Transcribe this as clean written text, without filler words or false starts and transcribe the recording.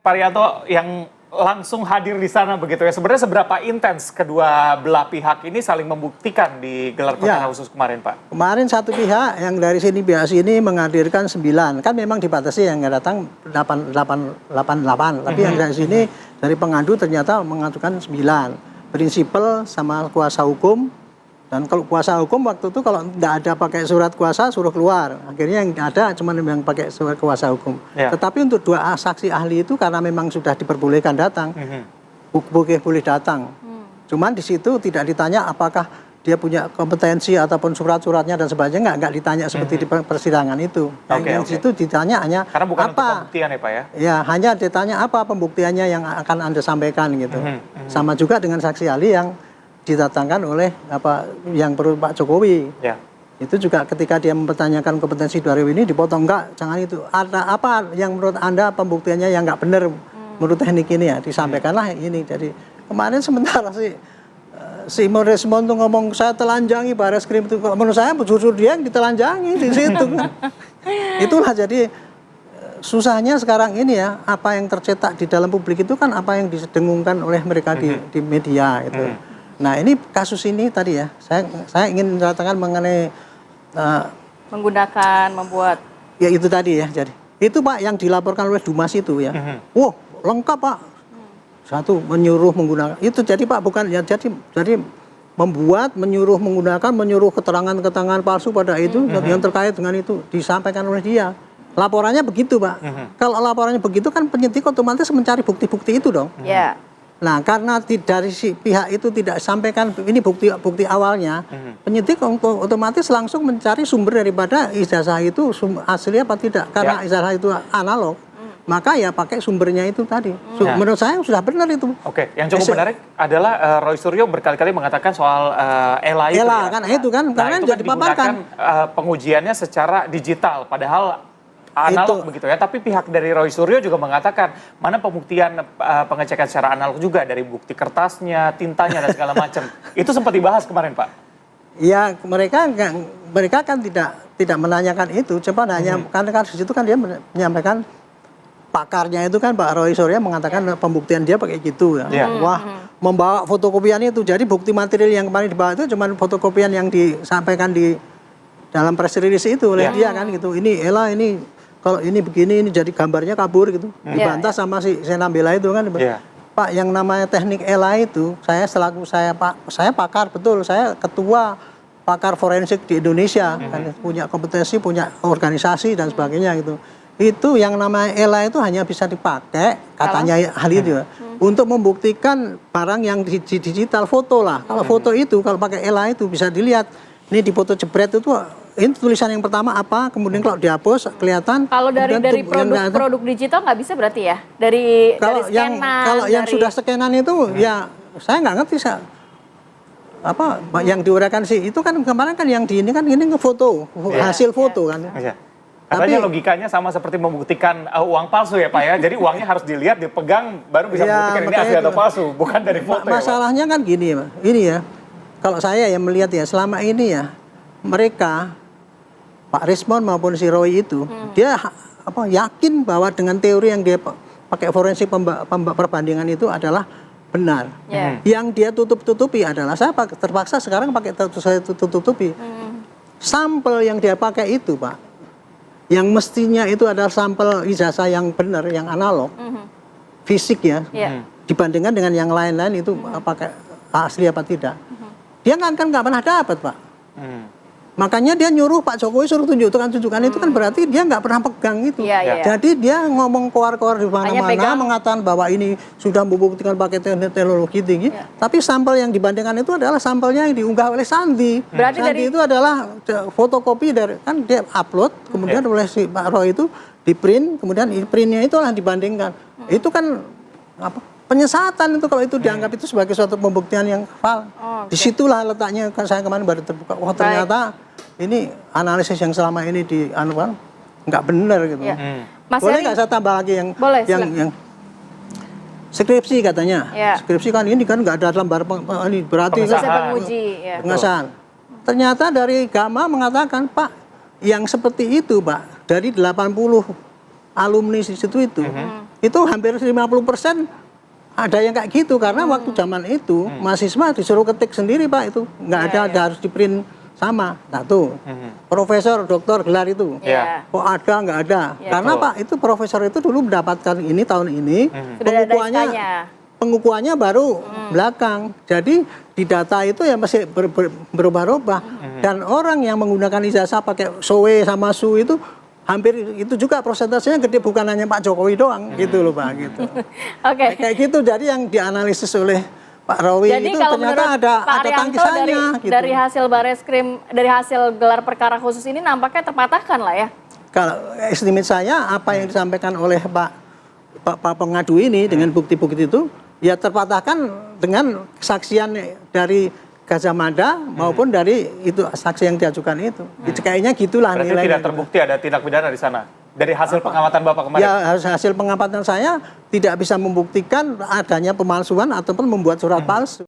Pak Rianto yang langsung hadir di sana begitu ya. Sebenarnya seberapa intens kedua belah pihak ini saling membuktikan di gelar perkara khusus kemarin, Pak? Kemarin satu pihak yang dari sini pihak sini menghadirkan 9. Kan memang dibatasi yang nggak datang 88. Tapi yang dari sini dari pengadu ternyata mengajukan 9. Prinsipal sama kuasa hukum. Dan kalau kuasa hukum waktu itu kalau nggak ada pakai surat kuasa suruh keluar. Akhirnya yang ada cuma yang pakai surat kuasa hukum. Tetapi untuk 2 saksi ahli itu karena memang sudah diperbolehkan datang, boleh datang. Cuman di situ tidak ditanya apakah dia punya kompetensi ataupun surat-suratnya dan sebagainya, nggak ditanya seperti di persidangan itu. Yang situ ditanya hanya karena bukan apa untuk pembuktian ya, Pak ya? Ya, hanya ditanya apa pembuktiannya yang akan Anda sampaikan gitu. Sama juga dengan saksi ahli yang didatangkan oleh yang perlu Pak Jokowi. Itu juga ketika dia mempertanyakan kompetensi dari ini dipotong, enggak, jangan itu. Ada apa yang menurut Anda pembuktiannya yang enggak benar menurut teknik ini ya, disampaikanlah ini. Jadi kemarin sementara si Moresmon tuh ngomong saya telanjangi Baris Krim itu, menurut saya jujur dia yang ditelanjangi di situ kan. Itulah jadi susahnya sekarang ini ya, apa yang tercetak di dalam publik itu kan apa yang didengungkan oleh mereka di media itu. Nah ini kasus ini tadi ya, saya ingin mengatakan mengenai menggunakan, membuat. Ya itu tadi ya, jadi itu Pak yang dilaporkan oleh Dumas itu ya. Wah lengkap Pak. Satu menyuruh menggunakan itu, jadi Pak bukan ya, jadi membuat, menyuruh keterangan palsu pada itu yang terkait dengan itu disampaikan oleh dia. Laporannya begitu Pak. Kalau laporannya begitu kan penyidik otomatis mencari bukti-bukti itu dong. Nah, karena dari si pihak itu tidak sampaikan ini bukti awalnya, penyidik otomatis langsung mencari sumber daripada ijazah itu asli apa tidak. Karena ijazah itu analog, maka ya pakai sumbernya itu tadi. Menurut saya sudah benar itu. Oke, yang cukup menarik adalah Roy Suryo berkali-kali mengatakan soal ELA itu. ELA kan itu kan, karena itu jadi dipaparkan. Pengujiannya secara digital, padahal analog begitu ya, tapi pihak dari Roy Suryo juga mengatakan mana pembuktian pengecekan secara analog juga dari bukti kertasnya, tintanya dan segala macam. Itu sempat dibahas kemarin, Pak. Ya, mereka kan tidak menanyakan itu, coba nanya karena di situ kan dia menyampaikan pakarnya itu kan Pak Roy Suryo mengatakan pembuktian dia pakai gitu ya. Wah, membawa fotokopiannya itu. Jadi bukti material yang kemarin dibawa itu cuma fotokopian yang disampaikan di dalam press release itu oleh dia kan gitu. Ini ELA ini kalau ini begini, ini jadi gambarnya kabur gitu. Dibantah sama si Senambela itu kan. Pak, yang namanya teknik ELA itu, saya pakar, betul. Saya ketua pakar forensik di Indonesia. Kan, punya kompetensi, punya organisasi dan sebagainya gitu. Itu yang namanya ELA itu hanya bisa dipakai, katanya ahli itu ya, untuk membuktikan barang yang digital, foto lah. Kalau foto itu, kalau pakai ELA itu bisa dilihat. Ini di foto jebret itu, ini tulisan yang pertama apa, kemudian kalau dihapus kelihatan. Kalau dari produk digital nggak bisa berarti ya? Dari scanan. Kalau yang sudah scanan itu ya saya nggak ngerti apa yang diuraikan sih itu kan kemarin kan yang di ini kan ini foto hasil foto kan. Katanya logikanya sama seperti membuktikan uang palsu ya Pak ya. Jadi uangnya harus dilihat, dipegang baru bisa membuktikan ini asli atau palsu, bukan dari foto. Masalahnya kan gini ya, ini ya. Kalau saya yang melihat ya selama ini ya mereka Pak Rismon maupun si Roy itu dia yakin bahwa dengan teori yang dia pakai forensik perbandingan itu adalah benar. Yang dia tutup-tutupi adalah saya terpaksa sekarang pakai tutup-tutupi. Sampel yang dia pakai itu Pak, yang mestinya itu adalah sampel ijazah yang benar, yang analog, fisik ya, dibandingkan dengan yang lain-lain itu pakai asli apa tidak. Dia kan nggak pernah dapat Pak. Makanya dia nyuruh Pak Jokowi suruh tunjukkan itu kan berarti dia nggak pernah pegang itu. Jadi dia ngomong keluar-keluar di mana-mana mengatakan bahwa ini sudah membuktikan pakai teknologi tinggi. Tapi sampel yang dibandingkan itu adalah sampelnya yang diunggah oleh Sandi. Berarti Sandi itu adalah fotokopi dari kan dia upload kemudian oleh si Pak Roy itu di print, kemudian printnya itulah dibandingkan. Itu kan penyesatan itu kalau itu dianggap itu sebagai suatu pembuktian yang valid. Disitulah letaknya kan saya kemarin baru terbuka. Wah ternyata ini analisis yang selama ini nggak benar gitu. Boleh nggak saya tambah lagi yang skripsi katanya. Skripsi kan ini kan nggak ada lembar ini berarti pengesahan. Ternyata dari Gama mengatakan Pak yang seperti itu Pak dari 80 alumni di situ itu itu hampir 50% ada yang kayak gitu karena waktu zaman itu mahasiswa disuruh ketik sendiri Pak, itu nggak ada harus di print sama. Satu, profesor, doktor, gelar itu. Iya. Kok ada, nggak ada. Iya. Karena Pak, itu profesor itu dulu mendapatkan ini tahun ini, Sudah ada SK-nya. pengukuhannya baru belakang. Jadi di data itu ya masih berubah-ubah. Dan orang yang menggunakan ijazah pakai SOE sama SU itu hampir itu juga prosentasenya gede, bukan hanya Pak Jokowi doang gitu loh Pak gitu. Oke. Kayak gitu, jadi yang dianalisis oleh Pak Rawi Jadi itu kalau ternyata menurut ada Pak Arianto tangkisannya gitu. dari hasil Bareskrim, dari hasil gelar perkara khusus ini nampaknya terpatahkan lah ya. Kalau estimate saya apa yang disampaikan oleh Pak pengadu ini dengan bukti-bukti itu ya terpatahkan dengan kesaksian dari Gajah Mada maupun dari itu saksi yang diajukan itu. Kayaknya gitulah Berarti nilainya. tidak terbukti ada tindak pidana di sana dari hasil pengamatan Bapak kemarin. Ya hasil pengamatan saya tidak bisa membuktikan adanya pemalsuan ataupun membuat surat palsu.